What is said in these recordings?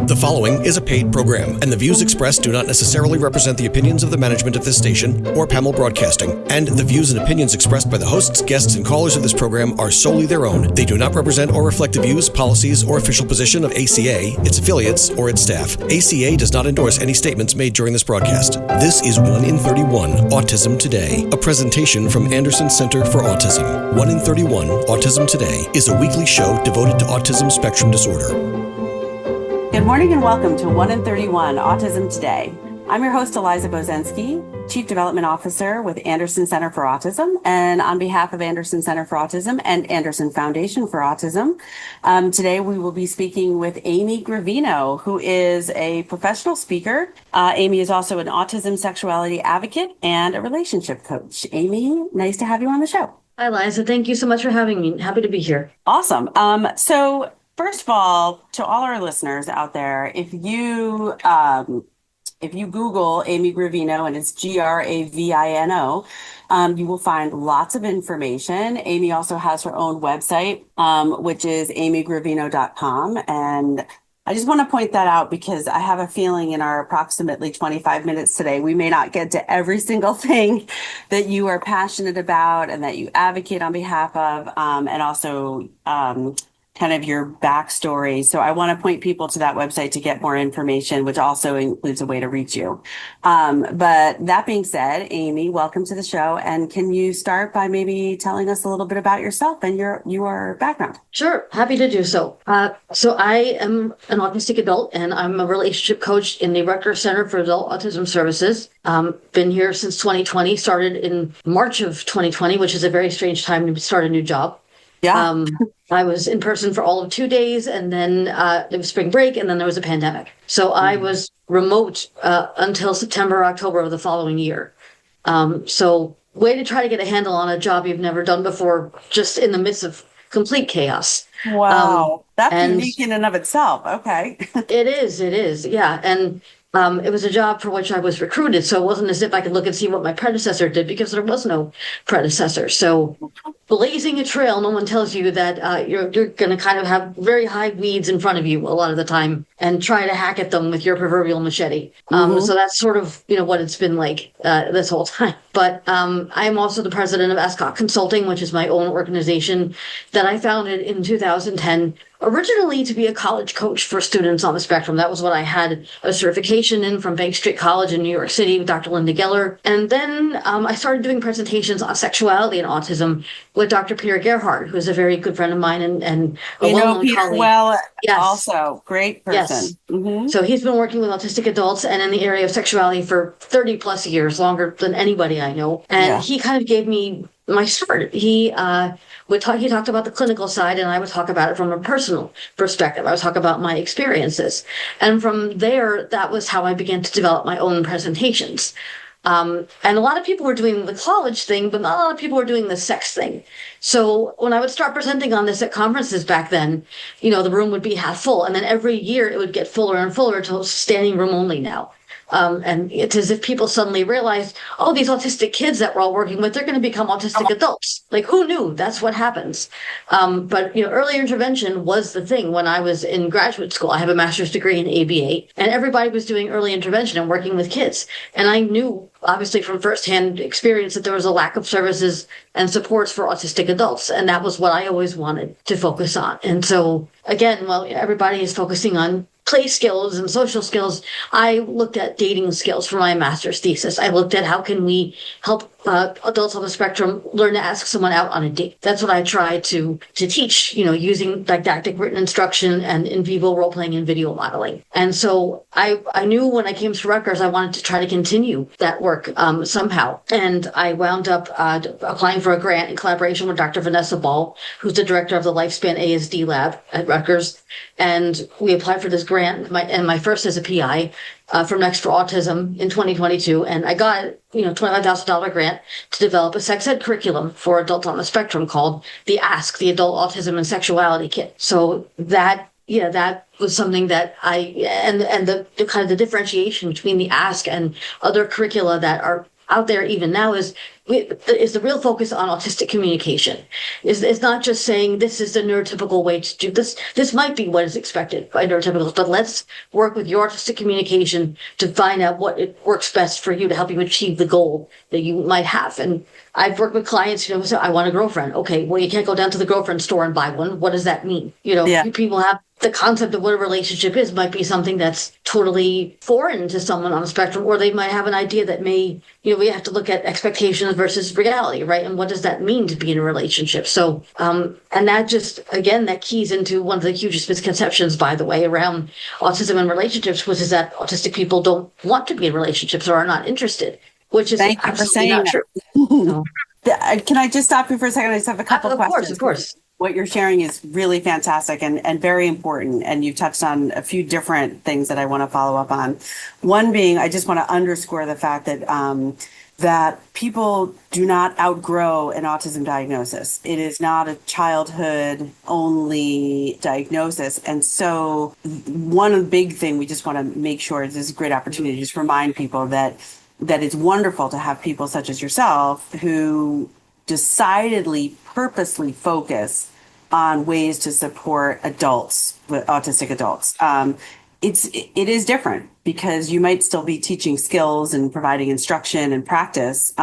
The following is a paid program, and the views expressed do not necessarily represent the opinions of the management of this station or Pamel Broadcasting. And the views and opinions expressed by the hosts, guests, and callers of this program are solely their own. They do not represent or reflect the views, policies, or official position of ACA, its affiliates, or its staff. ACA does not endorse any statements made during this broadcast. This is 1 in 31 Autism Today, a presentation from Anderson Center for Autism. 1 in 31 Autism Today is a weekly show devoted to autism spectrum disorder. Good morning and welcome to 1 in 31 Autism Today. I'm your host, Eliza Bozensky, Chief Development Officer with Anderson Center for Autism. And on behalf of Anderson Center for Autism and Anderson Foundation for Autism, today we will be speaking with Amy Gravino, who is a professional speaker. Amy is also an autism sexuality advocate and a relationship coach. Amy, nice to have you on the show. Hi, Liza. Thank you so much for having me. Happy to be here. Awesome. So first of all, to all our listeners out there, if you Google Amy Gravino, and it's Gravino, you will find lots of information. Amy also has her own website, which is amygravino.com. And I just want to point that out because I have a feeling in our approximately 25 minutes today, we may not get to every single thing that you are passionate about and that you advocate on behalf of, and also kind of your backstory. So I want to point people to that website to get more information, which also includes a way to reach you. But that being said, Amy, welcome to the show. And can you start by maybe telling us a little bit about yourself and your background? Sure. Happy to do so. So I am an autistic adult, and I'm a relationship coach in the Rutgers Center for Adult Autism Services. Been here since 2020, started in March of 2020, which is a very strange time to start a new job. Yeah. I was in person for all of 2 days, and then it was spring break, and then there was a pandemic. So I was remote until September, October of the following year. So way to try to get a handle on a job you've never done before, just in the midst of complete chaos. Wow. That's unique in and of itself. Okay. It is. Yeah. And it was a job for which I was recruited. So it wasn't as if I could look and see what my predecessor did, because there was no predecessor. So blazing a trail, no one tells you that you're going to kind of have very high weeds in front of you a lot of the time and try to hack at them with your proverbial machete. So that's sort of, what it's been like this whole time. But I'm also the president of A.S.C.O.T Consulting, which is my own organization that I founded in 2010. Originally to be a college coach for students on the spectrum. That was what I had a certification in from Bank Street College in New York City with Dr. Linda Geller. And then I started doing presentations on sexuality and autism with Dr. Peter Gerhardt, who's a very good friend of mine and a well-known Peter colleague. Well, yes. Also great person. Yes. Mm-hmm. So he's been working with autistic adults and in the area of sexuality for 30 plus years, longer than anybody I know. And he kind of gave me my start. He talked about the clinical side, and I would talk about it from a personal perspective. I would talk about my experiences. And from there, that was how I began to develop my own presentations. And a lot of people were doing the college thing, but not a lot of people were doing the sex thing. So when I would start presenting on this at conferences back then, the room would be half full. And then every year it would get fuller and fuller until it's standing room only now. And it's as if people suddenly realized, oh, these autistic kids that we're all working with, they're going to become autistic adults. Like, who knew? That's what happens. But early intervention was the thing. When I was in graduate school, I have a master's degree in ABA, and everybody was doing early intervention and working with kids. And I knew, obviously, from firsthand experience that there was a lack of services and supports for autistic adults. And that was what I always wanted to focus on. And so, again, while everybody is focusing on play skills and social skills, I looked at dating skills for my master's thesis. I looked at how can we help adults on the spectrum learn to ask someone out on a date. That's what I tried to teach, using didactic written instruction and in vivo role playing and video modeling. And so I knew when I came to Rutgers, I wanted to try to continue that work somehow. And I wound up applying for a grant in collaboration with Dr. Vanessa Ball, who's the director of the Lifespan ASD lab at Rutgers. And we applied for this grant, my first as a PI, from Next for Autism in 2022. And I got, $25,000 grant to develop a sex ed curriculum for adults on the spectrum called the A.S.C.O.T, the Adult Autism and Sexuality Kit. So that was something that and the kind of the differentiation between the A.S.C.O.T and other curricula that are out there even now is the real focus on autistic communication. Is not just saying this is the neurotypical way to do this. This might be what is expected by neurotypicals, but let's work with your autistic communication to find out what it works best for you to help you achieve the goal that you might have. And I've worked with clients, who say, I want a girlfriend. Okay, well, you can't go down to the girlfriend store and buy one. What does that mean? People have the concept of what a relationship is might be something that's totally foreign to someone on the spectrum, or they might have an idea that we have to look at expectations versus reality, right? And what does that mean to be in a relationship? So, and that just, again, that keys into one of the hugest misconceptions, by the way, around autism and relationships, which is that autistic people don't want to be in relationships or are not interested, which is absolutely not true. So, can I just stop you for a second? I just have a couple of questions. Of course. What you're sharing is really fantastic and very important. And you touched on a few different things that I want to follow up on. One being, I just want to underscore the fact that that people do not outgrow an autism diagnosis. It is not a childhood only diagnosis. And so one big thing we just want to make sure is this is a great opportunity to just remind people that it's wonderful to have people such as yourself who decidedly, purposely focus on ways to support adults, with autistic adults. It is different because you might still be teaching skills and providing instruction and practice,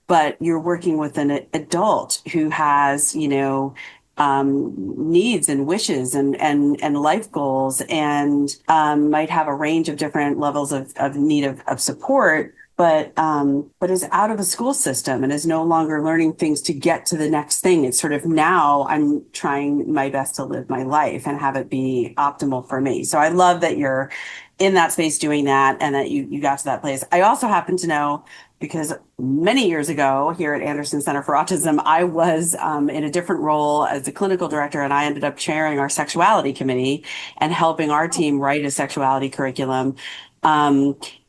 but you're working with an adult who has, needs and wishes and life goals, and might have a range of different levels of need of support, but is out of a school system and is no longer learning things to get to the next thing. It's sort of now I'm trying my best to live my life and have it be optimal for me. So I love that you're in that space doing that and that you got to that place. I also happen to know, because many years ago here at Anderson Center for Autism, I was in a different role as the clinical director, and I ended up chairing our sexuality committee and helping our team write a sexuality curriculum.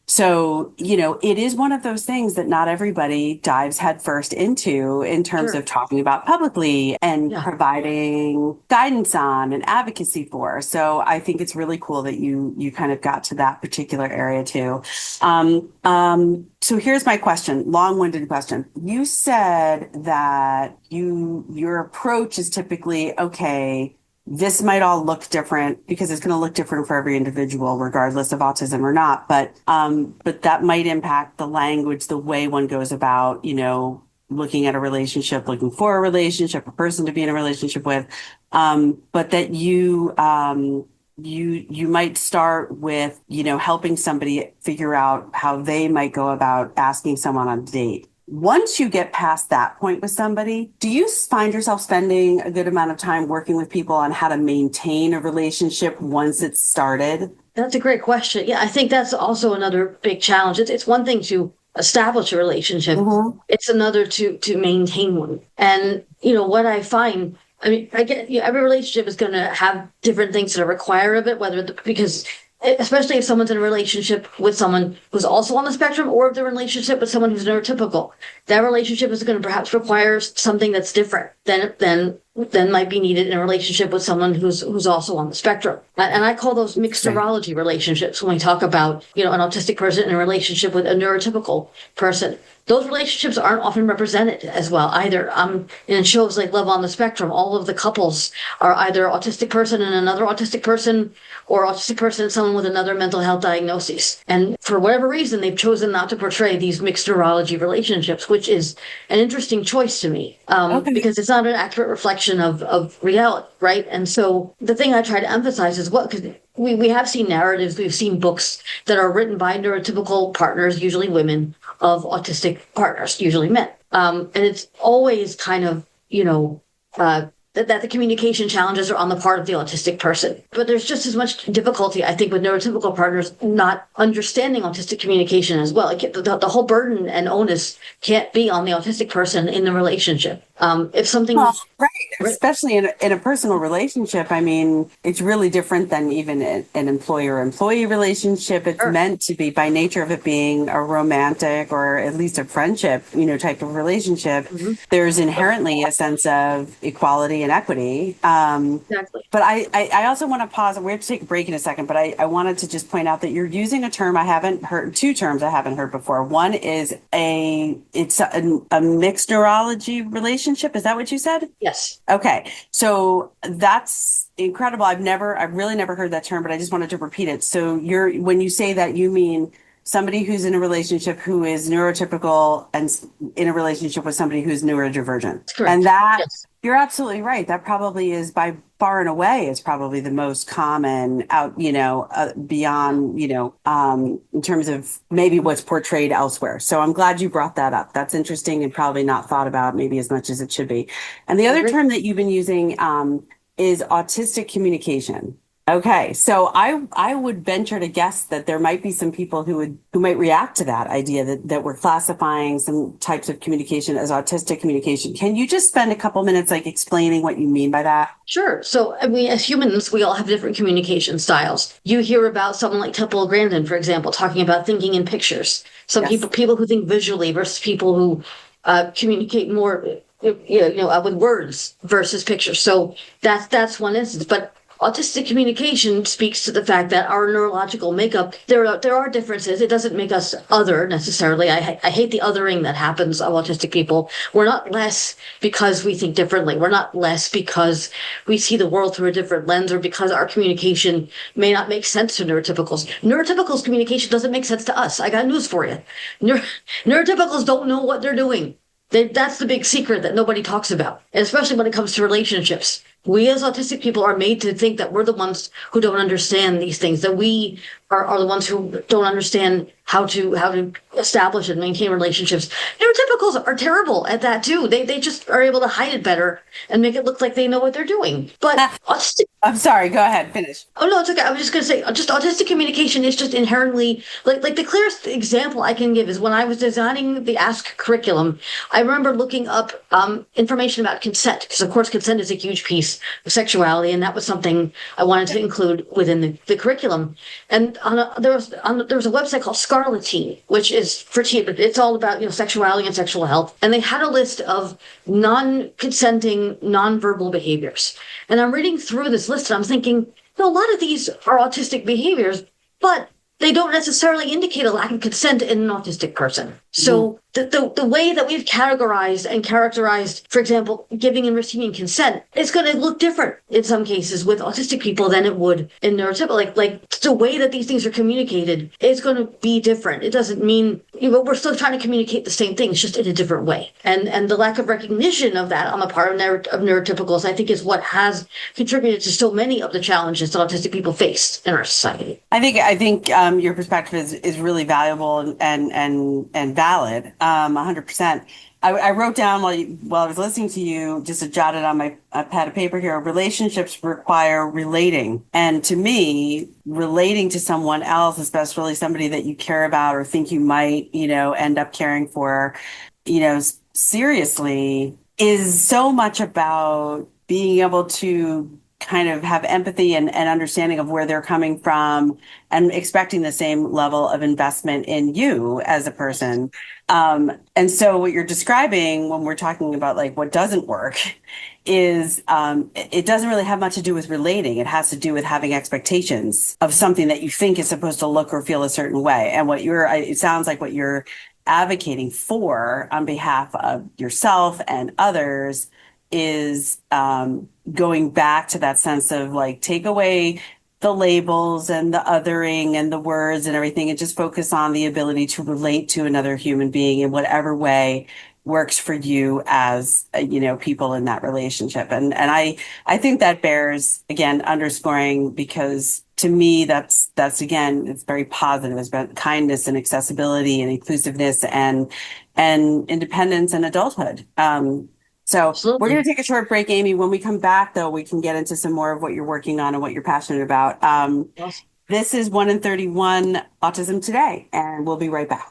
So, it is one of those things that not everybody dives headfirst into in terms of talking about publicly and providing guidance on and advocacy for. So I think it's really cool that you kind of got to that particular area too. So here's my question, long-winded question. You said that your approach is typically, okay, this might all look different because it's going to look different for every individual, regardless of autism or not. But that might impact the language, the way one goes about, looking at a relationship, looking for a relationship, a person to be in a relationship with. But that you might start with, helping somebody figure out how they might go about asking someone on a date. Once you get past that point with somebody, do you find yourself spending a good amount of time working with people on how to maintain a relationship once it's started? That's a great question. Yeah, I think that's also another big challenge. It's one thing to establish a relationship. Mm-hmm. It's another to maintain one. And, what I find, I get every relationship is going to have different things that are required of it, because especially if someone's in a relationship with someone who's also on the spectrum, or if they're in a relationship with someone who's neurotypical, that relationship is going to perhaps require something that's different than might be needed in a relationship with someone who's also on the spectrum. And I call those mixed neurology relationships when we talk about, an autistic person in a relationship with a neurotypical person. Those relationships aren't often represented as well either. In shows like Love on the Spectrum, all of the couples are either autistic person and another autistic person, or autistic person and someone with another mental health diagnosis. And for whatever reason, they've chosen not to portray these mixed neurology relationships, which is an interesting choice to me, because it's not an accurate reflection of reality, right? And so the thing I try to emphasize is because we have seen narratives, we've seen books that are written by neurotypical partners, usually women, of autistic partners, usually men. And it's always kind of, that the communication challenges are on the part of the autistic person. But there's just as much difficulty, I think, with neurotypical partners not understanding autistic communication as well. The whole burden and onus can't be on the autistic person in the relationship. If something... Well, right. Especially in a personal relationship, it's really different than even an employer-employee relationship. It's meant to be, by nature of it being a romantic or at least a friendship, type of relationship. Mm-hmm. There's inherently a sense of equality and equity. Exactly. But I also want to pause. We have to take a break in a second, but I wanted to just point out that you're using a term I haven't heard, two terms I haven't heard before. One is it's a mixed neurology relationship. Is that what you said? Yes. Okay. So that's incredible. I've really never heard that term, but I just wanted to repeat it. So when you say that, you mean somebody who's in a relationship who is neurotypical and in a relationship with somebody who's neurodivergent. That's correct. And that, Yes. You're absolutely right. That probably is by far and away is probably the most common out, beyond, in terms of maybe what's portrayed elsewhere. So I'm glad you brought that up. That's interesting and probably not thought about maybe as much as it should be. And the other term that you've been using is autistic communication. Okay, so I would venture to guess that there might be some people who might react to that idea that we're classifying some types of communication as autistic communication. Can you just spend a couple minutes explaining what you mean by that? Sure. So, I mean, as humans, we all have different communication styles. You hear about someone like Temple Grandin, for example, talking about thinking in pictures. Some people who think visually versus people who communicate more, with words versus pictures. So that's one instance. But autistic communication speaks to the fact that our neurological makeup, there are differences. It doesn't make us other necessarily. I hate the othering that happens of autistic people. We're not less because we think differently. We're not less because we see the world through a different lens or because our communication may not make sense to neurotypicals. Neurotypicals' communication doesn't make sense to us. I got news for you. Neurotypicals don't know what they're doing. That's the big secret that nobody talks about, and especially when it comes to relationships. We as autistic people are made to think that we're the ones who don't understand these things, that we are the ones who don't understand how to establish and maintain relationships. Neurotypicals are terrible at that too. They just are able to hide it better and make it look like they know what they're doing. But autistic. I'm sorry. Go ahead. Finish. Oh no, it's okay. I was just going to say, just autistic communication is just inherently like the clearest example I can give is when I was designing the A.S.C.O.T curriculum. I remember looking up information about consent because, of course, consent is a huge piece of sexuality, and that was something I wanted to include within the curriculum. And there was a website called Scarletine, which is for teen, but it's all about sexuality and sexual health. And they had a list of non-consenting, non-verbal behaviors. And I'm reading through this list, and I'm thinking, a lot of these are autistic behaviors, but they don't necessarily indicate a lack of consent in an autistic person. So the way that we've categorized and characterized, for example, giving and receiving consent is going to look different in some cases with autistic people than it would in neurotypical. Like the way that these things are communicated is going to be different. It doesn't mean, we're still trying to communicate the same things, just in a different way. And the lack of recognition of that on the part of neurotypicals, I think, is what has contributed to so many of the challenges that autistic people face in our society. I think your perspective is really valuable and valid. 100%. I wrote down while I was listening to you, just to jot it on my pad of paper here, relationships require relating. And to me, relating to someone else, especially somebody that you care about or think you might, end up caring for, seriously, is so much about being able to kind of have empathy and understanding of where they're coming from and expecting the same level of investment in you as a person. And so what you're describing when we're talking about what doesn't work is it doesn't really have much to do with relating. It has to do with having expectations of something that you think is supposed to look or feel a certain way. And it sounds like what you're advocating for on behalf of yourself and others is going back to that sense of take away the labels and the othering and the words and everything and just focus on the ability to relate to another human being in whatever way works for you as people in that relationship. And I think that bears, again, underscoring, because to me that's again, it's very positive. It's about kindness and accessibility and inclusiveness and independence and adulthood. So Absolutely. We're going to take a short break, Amy. When we come back, though, we can get into some more of what you're working on and what you're passionate about. Awesome. This is 1 in 31 Autism Today, and we'll be right back.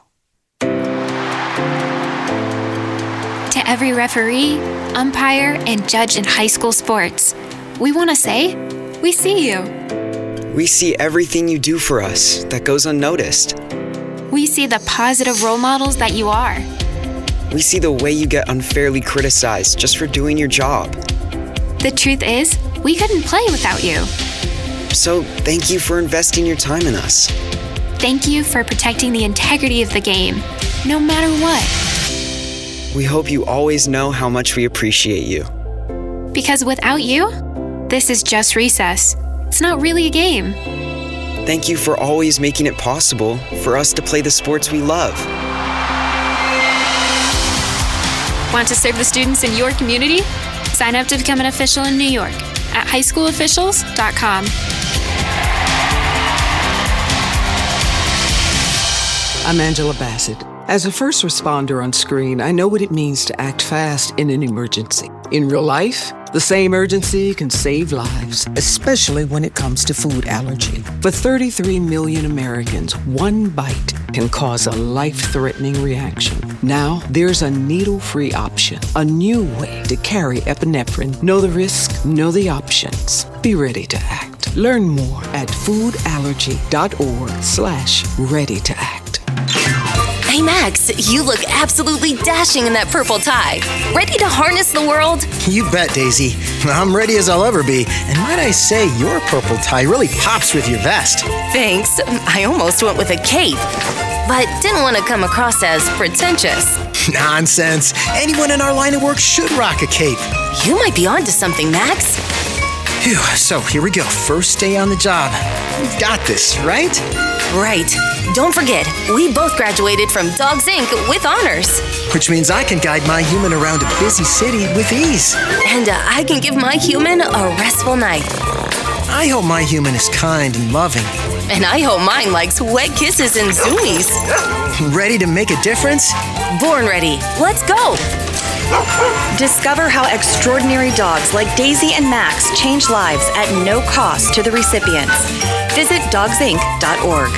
To every referee, umpire, and judge in high school sports, we want to say, we see you. We see everything you do for us that goes unnoticed. We see the positive role models that you are. We see the way you get unfairly criticized just for doing your job. The truth is, we couldn't play without you. So thank you for investing your time in us. Thank you for protecting the integrity of the game, no matter what. We hope you always know how much we appreciate you. Because without you, this is just recess. It's not really a game. Thank you for always making it possible for us to play the sports we love. Want to serve the students in your community? Sign up to become an official in New York at highschoolofficials.com. I'm Angela Bassett. As a first responder on screen, I know what it means to act fast in an emergency. In real life, the same urgency can save lives, especially when it comes to food allergy. For 33 million Americans, one bite can cause a life-threatening reaction. Now, there's a needle-free option, a new way to carry epinephrine. Know the risk, know the options. Be ready to act. Learn more at foodallergy.org/ready to act. Hey Max, you look absolutely dashing in that purple tie. Ready to harness the world? You bet, Daisy. I'm ready as I'll ever be. And might I say, your purple tie really pops with your vest. Thanks. I almost went with a cape, but didn't want to come across as pretentious. Nonsense. Anyone in our line of work should rock a cape. You might be onto something, Max. Phew, so here we go. First day on the job. We've got this, right? Right. Don't forget, we both graduated from Dogs Inc. with honors. Which means I can guide my human around a busy city with ease. And I can give my human a restful night. I hope my human is kind and loving. And I hope mine likes wet kisses and zoomies. Ready to make a difference? Born ready. Let's go. Discover how extraordinary dogs like Daisy and Max change lives at no cost to the recipients. Visit dogsinc.org.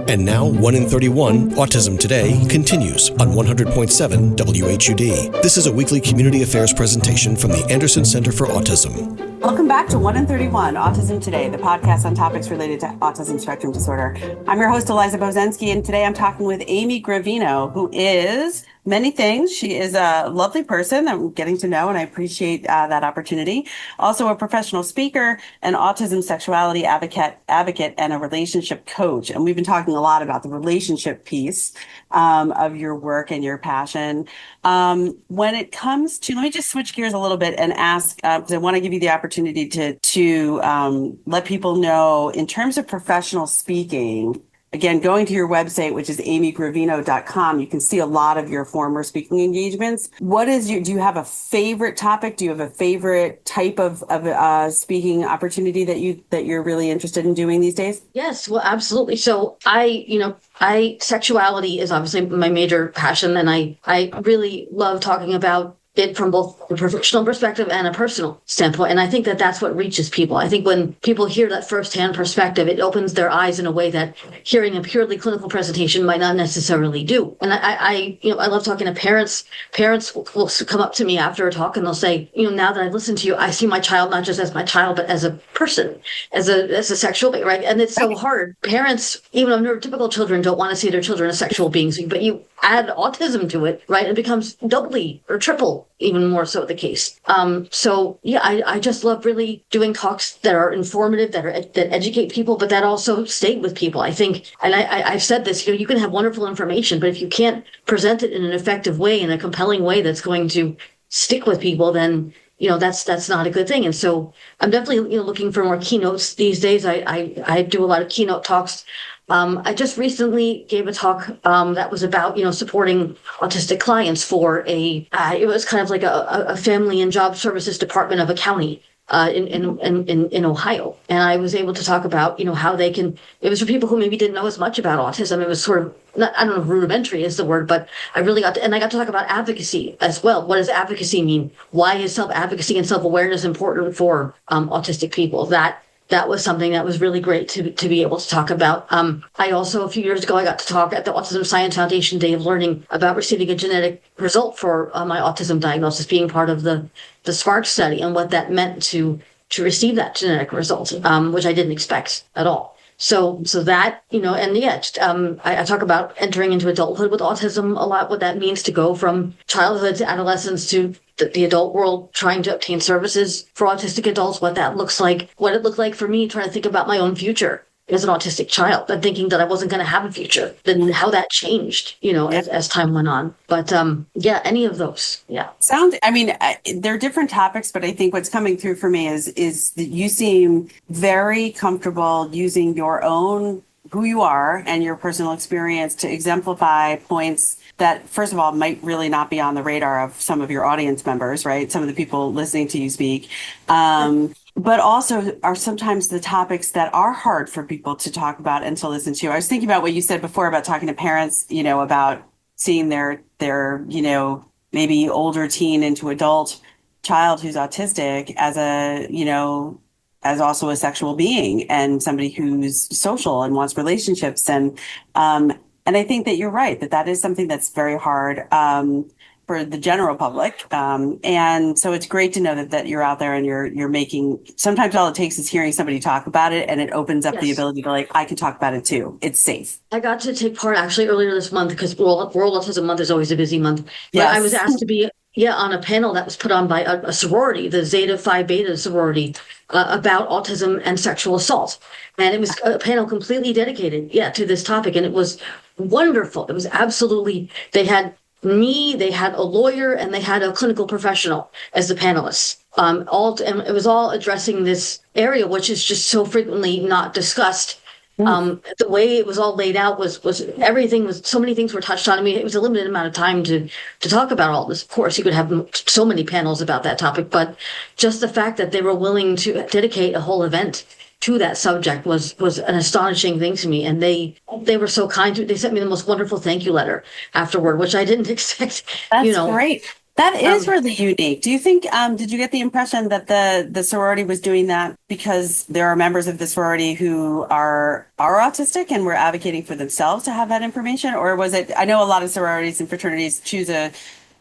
And now, 1 in 31, Autism Today, continues on 100.7 WHUD. This is a weekly community affairs presentation from the Anderson Center for Autism. Welcome back to 1 in 31, Autism Today, the podcast on topics related to autism spectrum disorder. I'm your host, Eliza Bozensky, and today I'm talking with Amy Gravino, who is many things. She is a lovely person that I'm getting to know, and I appreciate that opportunity. Also a professional speaker, an autism sexuality advocate, and a relationship coach. And we've been talking a lot about the relationship piece of your work and your passion. When it comes to, let me just switch gears a little bit and ask, because I want to give you the opportunity to let people know, in terms of professional speaking, again, going to your website, which is amygravino.com, you can see a lot of your former speaking engagements. Do you have a favorite topic? Do you have a favorite type of speaking opportunity that you're really interested in doing these days? Yes, well, absolutely. So sexuality is obviously my major passion, and I really love talking about it from both a professional perspective and a personal standpoint. And I think that that's what reaches people. I think when people hear that firsthand perspective, it opens their eyes in a way that hearing a purely clinical presentation might not necessarily do. And I love talking to parents. Parents will come up to me after a talk and they'll say, now that I've listened to you, I see my child not just as my child, but as a person, as a sexual being, right? And it's so hard. Parents, even of neurotypical children, don't want to see their children as sexual beings, but you add autism to it, right? It becomes doubly or triple, even more so the case. I just love really doing talks that are informative, that educate people, but that also stay with people. I think, and I've said this, you can have wonderful information, but if you can't present it in an effective way, in a compelling way that's going to stick with people, then that's not a good thing. And so I'm definitely looking for more keynotes these days. I do a lot of keynote talks. I just recently gave a talk that was about, supporting autistic clients for it was kind of like a family and job services department of a county in Ohio. And I was able to talk about, how they can, it was for people who maybe didn't know as much about autism. It was sort of, I don't know if rudimentary is the word, but I got to talk about advocacy as well. What does advocacy mean? Why is self-advocacy and self-awareness important for autistic people? That was something that was really great to be able to talk about. I also, a few years ago, I got to talk at the Autism Science Foundation Day of Learning about receiving a genetic result for my autism diagnosis, being part of the SPARK study, and what that meant to receive that genetic result, which I didn't expect at all. So that, I talk about entering into adulthood with autism a lot, what that means to go from childhood to adolescence to the adult world trying to obtain services for autistic adults, what that looks like, what it looked like for me trying to think about my own future as an autistic child and thinking that I wasn't going to have a future, then how that changed, as time went on. But any of those. Yeah. They're different topics, but I think what's coming through for me is that you seem very comfortable using your own, who you are and your personal experience to exemplify points that, first of all, might really not be on the radar of some of your audience members, right? Some of the people listening to you speak. But also are sometimes the topics that are hard for people to talk about and to listen to. I was thinking about what you said before about talking to parents, about seeing their maybe older teen into adult child who's autistic as also a sexual being and somebody who's social and wants relationships. And I think that you're right, that is something that's very hard for the general public. And so it's great to know that you're out there and you're making, sometimes all it takes is hearing somebody talk about it, and it opens up the ability to I can talk about it too. It's safe. I got to take part actually earlier this month because World Autism Month is always a busy month. But Yes. I was asked to be on a panel that was put on by a sorority, the Zeta Phi Beta sorority, about autism and sexual assault. And it was a panel completely dedicated, to this topic. And it was wonderful. It was absolutely, they had me, they had a lawyer, and they had a clinical professional as the panelists. And it was all addressing this area, which is just so frequently not discussed. The way it was all laid out was so many things were touched on. I mean, it was a limited amount of time to talk about all this. Of course, you could have so many panels about that topic, but just the fact that they were willing to dedicate a whole event to that subject was an astonishing thing to me. And they were so kind to me. They sent me the most wonderful thank you letter afterward, which I didn't expect. That's great. That is really unique. Do you think, did you get the impression that the sorority was doing that because there are members of the sorority who are autistic and were advocating for themselves to have that information? Or was it, I know a lot of sororities and fraternities choose a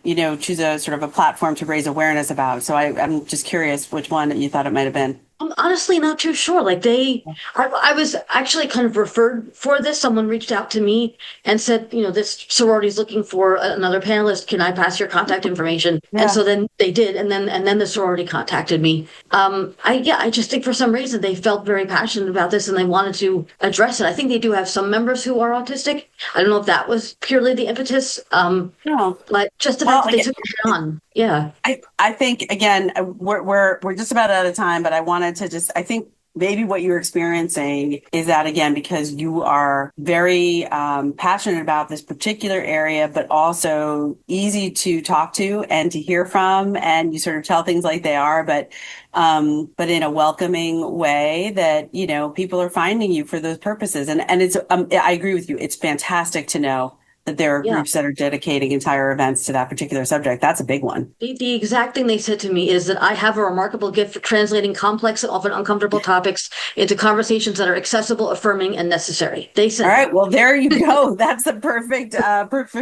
sort of a platform to raise awareness about. So I'm just curious which one you thought it might have been. I'm honestly not too sure. I was actually kind of referred for this. Someone reached out to me and said, this sorority is looking for another panelist. Can I pass your contact information? Yeah. And so then they did. And then the sorority contacted me. I just think for some reason they felt very passionate about this and they wanted to address it. I think they do have some members who are autistic. I don't know if that was purely the impetus. No. But just the fact that they took it on. Yeah. I think, again, we're just about out of time, but I wanted to I think maybe what you're experiencing is that, again, because you are very passionate about this particular area, but also easy to talk to and to hear from, and you sort of tell things like they are, but in a welcoming way that, people are finding you for those purposes. And it's, I agree with you. It's fantastic to know that there are groups that are dedicating entire events to that particular subject. That's a big one. The exact thing they said to me is that I have a remarkable gift for translating complex and often uncomfortable topics into conversations that are accessible, affirming, and necessary. They said. All right. Well, there you go. That's the perfect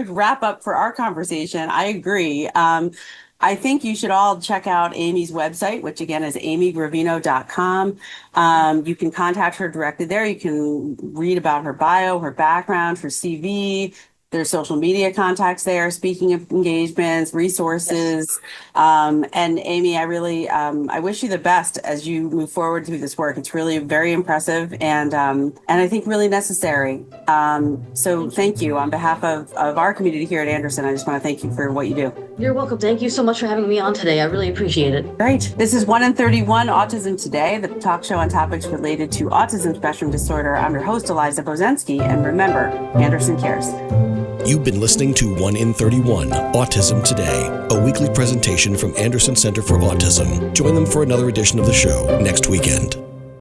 wrap up for our conversation. I agree. I think you should all check out Amy's website, which again is amygravino.com. You can contact her directly there. You can read about her bio, her background, her CV. There's social media contacts there, speaking of engagements, resources. And Amy, I really, I wish you the best as you move forward through this work. It's really very impressive and I think really necessary. So thank you on behalf of our community here at Anderson. I just want to thank you for what you do. You're welcome. Thank you so much for having me on today. I really appreciate it. Great. This is 1 in 31 Autism Today, the talk show on topics related to autism spectrum disorder. I'm your host, Eliza Bozensky. And remember, Anderson cares. You've been listening to 1 in 31 Autism Today, a weekly presentation from Anderson Center for Autism. Join them for another edition of the show next weekend.